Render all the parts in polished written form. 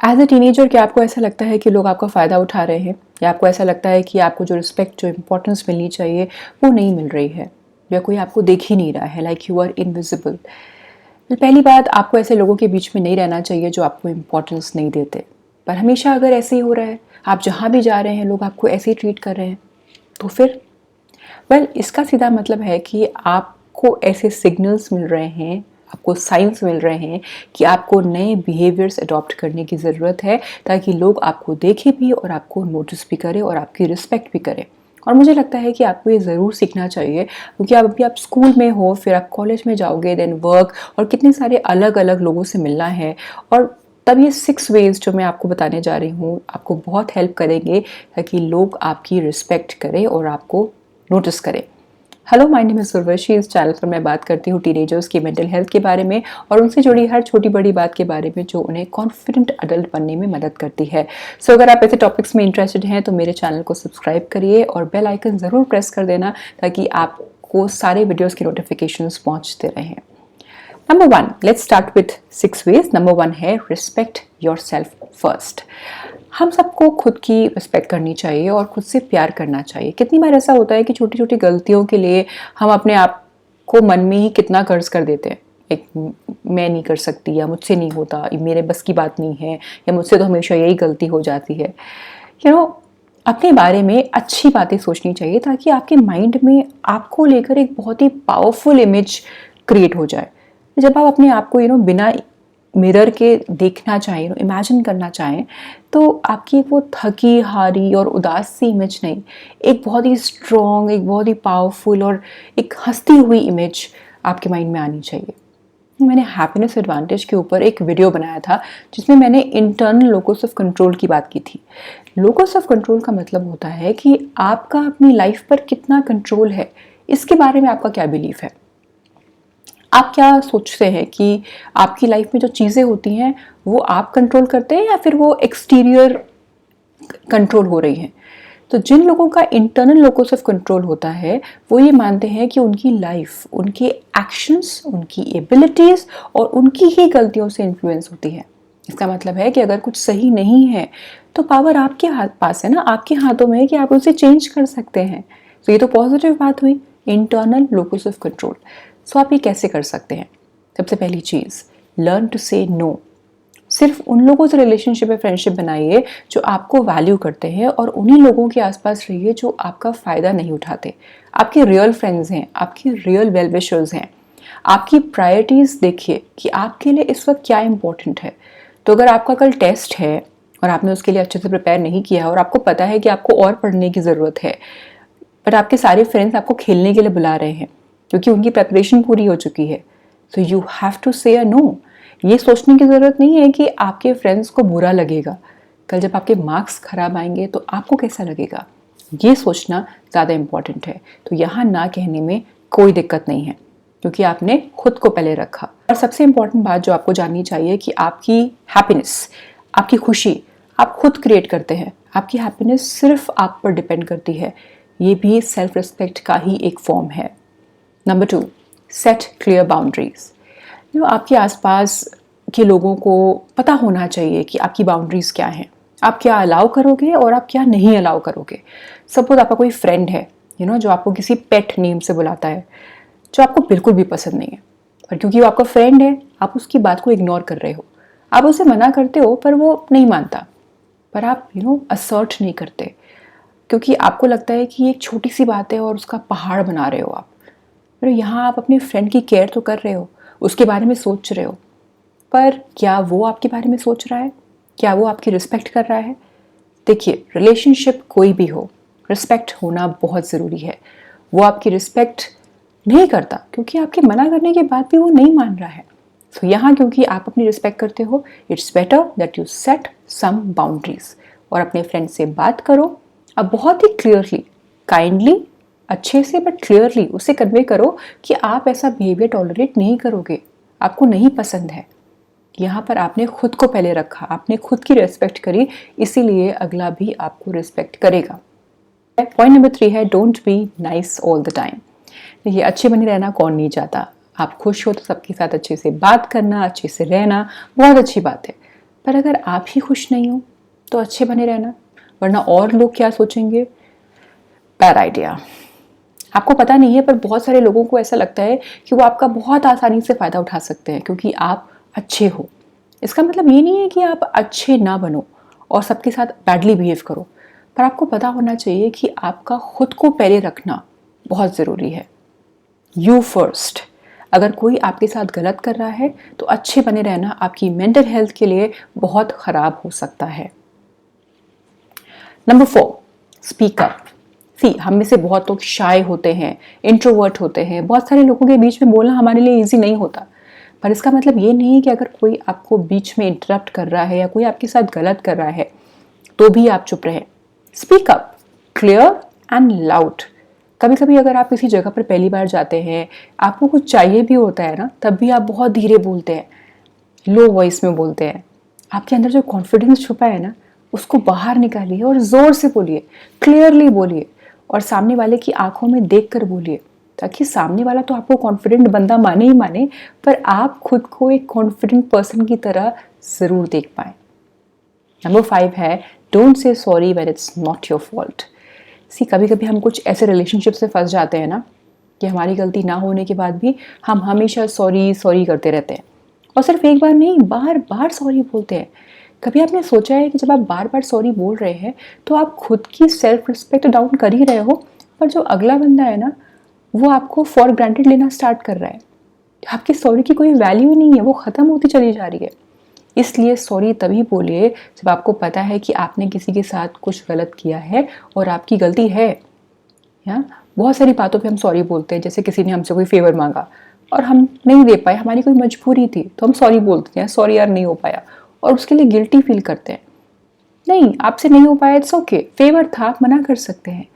As a teenager क्या आपको ऐसा लगता है कि लोग आपका फ़ायदा उठा रहे हैं, या आपको ऐसा लगता है कि आपको जो रिस्पेक्ट, जो इम्पोर्टेंस मिलनी चाहिए वो नहीं मिल रही है, या कोई आपको देख ही नहीं रहा है, लाइक यू आर इनविजिबल? पहली बात, आपको ऐसे लोगों के बीच में नहीं रहना चाहिए जो आपको इम्पोर्टेंस नहीं देते। पर हमेशा अगर ऐसे ही हो रहा है, आप जहाँ भी जा रहे हैं लोग आपको ऐसे ही ट्रीट कर रहे हैं, तो फिर इसका सीधा मतलब है कि आपको ऐसे सिग्नल्स मिल रहे हैं, आपको साइंस मिल रहे हैं कि आपको नए बिहेवियर्स अडॉप्ट करने की ज़रूरत है, ताकि लोग आपको देखें भी और आपको नोटिस भी करें और आपकी रिस्पेक्ट भी करें। और मुझे लगता है कि आपको ये ज़रूर सीखना चाहिए, क्योंकि अभी आप स्कूल में हो, फिर आप कॉलेज में जाओगे, देन वर्क, और कितने सारे अलग अलग लोगों से मिलना है। और तब ये 6 वेज जो मैं आपको बताने जा रही हूँ आपको बहुत हेल्प करेंगे, ताकि लोग आपकी रिस्पेक्ट करें और आपको नोटिस करें। Hello, my name is Urvashi. इस चैनल पर मैं बात करती हूँ टीनेजर्स की मेंटल हेल्थ के बारे में और उनसे जुड़ी हर छोटी बड़ी बात के बारे में जो उन्हें कॉन्फिडेंट अडल्ट बनने में मदद करती है। सो अगर आप ऐसे टॉपिक्स में इंटरेस्टेड हैं तो मेरे चैनल को सब्सक्राइब करिए और बेल आइकन ज़रूर प्रेस कर देना, ताकि आपको सारे वीडियोज़ की नोटिफिकेशंस पहुँचते रहें। Number 1, let's start with 6 ways. Number 1 है रिस्पेक्ट योर सेल्फ फर्स्ट। हम सबको खुद की रिस्पेक्ट करनी चाहिए और खुद से प्यार करना चाहिए। कितनी बार ऐसा होता है कि छोटी छोटी गलतियों के लिए हम अपने आप को मन में ही कितना कर्ज कर देते हैं। एक, मैं नहीं कर सकती, या मुझसे नहीं होता, मेरे बस की बात नहीं है, या मुझसे तो हमेशा यही गलती हो जाती है। अपने बारे में अच्छी बातें सोचनी चाहिए, ताकि आपके माइंड में आपको लेकर एक बहुत ही पावरफुल इमेज क्रिएट हो जाए। जब आप अपने आप को बिना मिरर के देखना चाहें, इमेजिन करना चाहें, तो आपकी वो थकी हारी और उदास सी इमेज नहीं, एक बहुत ही स्ट्रॉन्ग, एक बहुत ही पावरफुल और एक हंसती हुई इमेज आपके माइंड में आनी चाहिए। मैंने हैप्पीनेस एडवांटेज के ऊपर एक वीडियो बनाया था, जिसमें मैंने इंटरनल लोकस ऑफ कंट्रोल की बात की थी। लोकस ऑफ कंट्रोल का मतलब होता है कि आपका अपनी लाइफ पर कितना कंट्रोल है, इसके बारे में आपका क्या बिलीफ है। आप क्या सोचते हैं कि आपकी लाइफ में जो चीज़ें होती हैं वो आप कंट्रोल करते हैं, या फिर वो एक्सटीरियर कंट्रोल हो रही हैं। तो जिन लोगों का इंटरनल लोकस ऑफ कंट्रोल होता है, वो ये मानते हैं कि उनकी लाइफ, उनके एक्शंस, उनकी एबिलिटीज़ और उनकी ही गलतियों से इन्फ्लुएंस होती है। इसका मतलब है कि अगर कुछ सही नहीं है तो पावर आपके पास है ना, आपके हाथों में है कि आप उसे चेंज कर सकते हैं। तो ये तो पॉजिटिव बात हुई, इंटरनल लोकस ऑफ कंट्रोल। सो आप ये कैसे कर सकते हैं? सबसे पहली चीज़, लर्न टू से नो। सिर्फ उन लोगों से रिलेशनशिप या फ्रेंडशिप बनाइए जो आपको वैल्यू करते हैं, और उन्हीं लोगों के आसपास रहिए जो आपका फ़ायदा नहीं उठाते। आपके रियल फ्रेंड्स हैं, आपकी रियल वेल विशर्स हैं। आपकी प्रायोरिटीज़ देखिए कि आपके लिए इस वक्त क्या इंपॉर्टेंट है। तो अगर आपका कल टेस्ट है और आपने उसके लिए अच्छे से प्रिपेयर नहीं किया, और आपको पता है कि आपको और पढ़ने की ज़रूरत है, बट आपके सारे फ्रेंड्स आपको खेलने के लिए बुला रहे हैं क्योंकि उनकी प्रेपरेशन पूरी हो चुकी है, तो यू हैव टू से अ नो। ये सोचने की ज़रूरत नहीं है कि आपके फ्रेंड्स को बुरा लगेगा, कल जब आपके मार्क्स खराब आएंगे तो आपको कैसा लगेगा, ये सोचना ज़्यादा इम्पॉर्टेंट है। तो यहाँ ना कहने में कोई दिक्कत नहीं है, क्योंकि आपने खुद को पहले रखा। और सबसे इम्पॉर्टेंट बात जो आपको जाननी चाहिए कि आपकी हैप्पीनेस, आपकी खुशी आप खुद क्रिएट करते हैं। आपकी हैप्पीनेस सिर्फ आप पर डिपेंड करती है। ये भी सेल्फ रिस्पेक्ट का ही एक फॉर्म है। Number 2, set clear boundaries. आपके आसपास के लोगों को पता होना चाहिए कि आपकी बाउंड्रीज क्या हैं, आप क्या अलाउ करोगे और आप क्या नहीं अलाउ करोगे। सपोज आपका कोई फ्रेंड है जो आपको किसी पेट नेम से बुलाता है, जो आपको बिल्कुल भी पसंद नहीं है, पर क्योंकि वो आपका फ्रेंड है आप उसकी बात को इग्नोर कर रहे हो। आप उसे मना करते हो पर वो नहीं मानता, पर आप असर्ट नहीं करते, क्योंकि आपको लगता है कि ये एक छोटी सी बात है और उसका पहाड़ बना रहे हो आप। पर यहाँ आप अपने फ्रेंड की केयर तो कर रहे हो, उसके बारे में सोच रहे हो, पर क्या वो आपके बारे में सोच रहा है? क्या वो आपकी रिस्पेक्ट कर रहा है? देखिए, रिलेशनशिप कोई भी हो, रिस्पेक्ट होना बहुत ज़रूरी है। वो आपकी रिस्पेक्ट नहीं करता क्योंकि आपके मना करने के बाद भी वो नहीं मान रहा है। तो यहाँ क्योंकि आप अपनी रिस्पेक्ट करते हो, it's better that you set some boundaries और अपने फ्रेंड से बात करो। अब बहुत ही क्लियरली, काइंडली, अच्छे से बट क्लियरली उसे कन्वे करो कि आप ऐसा बिहेवियर टॉलरेट नहीं करोगे, आपको नहीं पसंद है। यहाँ पर आपने खुद को पहले रखा, आपने खुद की रिस्पेक्ट करी, इसीलिए अगला भी आपको रिस्पेक्ट करेगा। पॉइंट नंबर 3 है, don't be nice all the time. देखिए, अच्छे बने रहना कौन नहीं चाहता। आप खुश हो तो सबके साथ अच्छे से बात करना, अच्छे से रहना बहुत अच्छी बात है, पर अगर आप ही खुश नहीं हो तो अच्छे बने रहना, वरना और लोग क्या सोचेंगे। Bad idea. आपको पता नहीं है पर बहुत सारे लोगों को ऐसा लगता है कि वो आपका बहुत आसानी से फ़ायदा उठा सकते हैं क्योंकि आप अच्छे हो। इसका मतलब ये नहीं है कि आप अच्छे ना बनो और सबके साथ बैडली बिहेव करो, पर आपको पता होना चाहिए कि आपका खुद को पहले रखना बहुत ज़रूरी है। You first. अगर कोई आपके साथ गलत कर रहा है तो अच्छे बने रहना आपकी मेंटल हेल्थ के लिए बहुत ख़राब हो सकता है। Number 4, speak up. सी, हम में से बहुत लोग शाय होते हैं, इंट्रोवर्ट होते हैं, बहुत सारे लोगों के बीच में बोलना हमारे लिए ईजी नहीं होता, पर इसका मतलब ये नहीं है कि अगर कोई आपको बीच में इंटरप्ट कर रहा है या कोई आपके साथ गलत कर रहा है तो भी आप चुप रहे। Speak up, clear and loud. कभी कभी अगर आप किसी जगह पर पहली बार जाते हैं, आपको कुछ चाहिए भी होता है ना, तब भी आप बहुत धीरे बोलते हैं, लो वॉइस में बोलते हैं। आपके अंदर जो कॉन्फिडेंस छुपा है ना, उसको बाहर निकालिए और ज़ोर से बोलिए, क्लियरली बोलिए और सामने वाले की आंखों में देख कर बोलिए, ताकि सामने वाला तो आपको कॉन्फिडेंट बंदा माने ही माने, पर आप खुद को एक कॉन्फिडेंट पर्सन की तरह ज़रूर देख पाए। नंबर 5 है, don't say sorry when it's not your fault. See, कभी कभी हम कुछ ऐसे रिलेशनशिप से फंस जाते हैं ना कि हमारी गलती ना होने के बाद भी हम हमेशा सॉरी सॉरी करते रहते हैं और सिर्फ एक बार नहीं, बार बार सॉरी बोलते हैं। कभी आपने सोचा है कि जब आप बार बार सॉरी बोल रहे हैं तो आप खुद की सेल्फ रिस्पेक्ट डाउन कर ही रहे हो, पर जो अगला बंदा है ना, वो आपको फॉर ग्रांटेड लेना स्टार्ट कर रहा है। आपकी सॉरी की कोई वैल्यू ही नहीं है, वो ख़त्म होती चली जा रही है। इसलिए सॉरी तभी बोलिए जब आपको पता है कि आपने किसी के साथ कुछ गलत किया है और आपकी गलती है। या बहुत सारी बातों पे हम सॉरी बोलते हैं, जैसे किसी ने हमसे कोई फेवर मांगा और हम नहीं दे पाए, हमारी कोई मजबूरी थी, तो हम सॉरी बोलते हैं, सॉरी यार नहीं हो पाया, और उसके लिए गिल्टी फील करते हैं। नहीं, आपसे नहीं हो पाया, इट्स ओके, फेवर था, आप मना कर सकते हैं।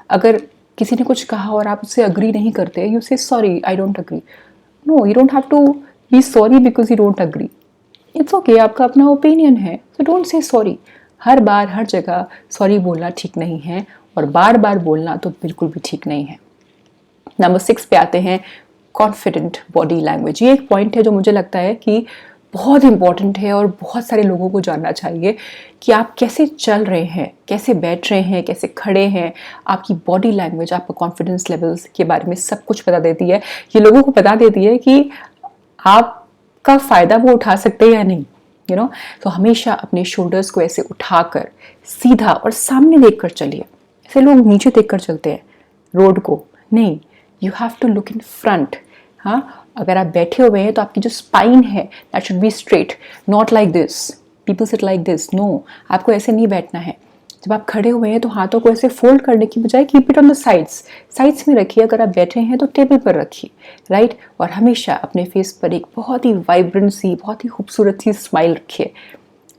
अगर किसी ने कुछ कहा और आप उससे अग्री नहीं करते, you say sorry I don't agree. No, you don't have to be sorry because you don't agree. It's okay, आपका अपना ओपिनियन है, तो डोंट से सॉरी। हर बार हर जगह सॉरी बोलना ठीक नहीं है और बार बार बोलना तो बिल्कुल भी ठीक नहीं है। नंबर 6 पे आते हैं, कॉन्फिडेंट बॉडी लैंग्वेज। ये एक पॉइंट है जो मुझे लगता है कि बहुत इंपॉर्टेंट है और बहुत सारे लोगों को जानना चाहिए कि आप कैसे चल रहे हैं, कैसे बैठ रहे हैं, कैसे खड़े हैं। आपकी बॉडी लैंग्वेज आपका कॉन्फिडेंस लेवल्स के बारे में सब कुछ बता देती है। ये लोगों को बता देती है कि आपका फ़ायदा वो उठा सकते हैं या नहीं, यू नो। तो हमेशा अपने शोल्डर्स को ऐसे उठाकर सीधा और सामने देखकर चलिए। ऐसे लोग नीचे देखकर चलते हैं रोड को, नहीं, you have to look in front. हाँ, अगर आप बैठे हुए हैं तो आपकी जो स्पाइन है that should be straight, not like this, people sit like this, no, आपको ऐसे नहीं बैठना है। जब आप खड़े हुए हैं तो हाथों को ऐसे फोल्ड करने की बजाय keep it on the sides, sides में रखिए। अगर आप बैठे हैं तो टेबल पर रखिए, राइट। और हमेशा अपने फेस पर एक बहुत ही वाइब्रेंट सी, बहुत ही खूबसूरत सी स्माइल रखिए।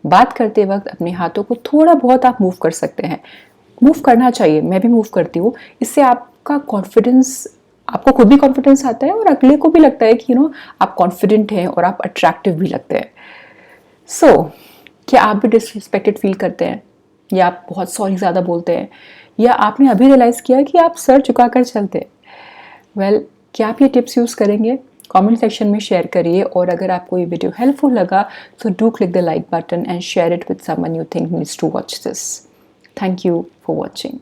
बात करते वक्त अपने हाथों को थोड़ा बहुत आप मूव कर सकते हैं, मूव करना चाहिए, मैं भी मूव करती हूँ। इससे आपका कॉन्फिडेंस, आपको खुद भी कॉन्फिडेंस आता है और अगले को भी लगता है कि यू नो आप कॉन्फिडेंट हैं और आप अट्रैक्टिव भी लगते हैं। सो क्या आप भी डिसरिस्पेक्टेड फील करते हैं, या आप बहुत सॉरी ज़्यादा बोलते हैं, या आपने अभी रियलाइज़ किया कि आप सर झुकाकर चलते हैं? वेल, क्या आप ये टिप्स यूज़ करेंगे? कमेंट सेक्शन में शेयर करिए, और अगर आपको ये वीडियो हेल्पफुल लगा तो do click the like button and share it with someone you think needs to watch this. Thank you for watching.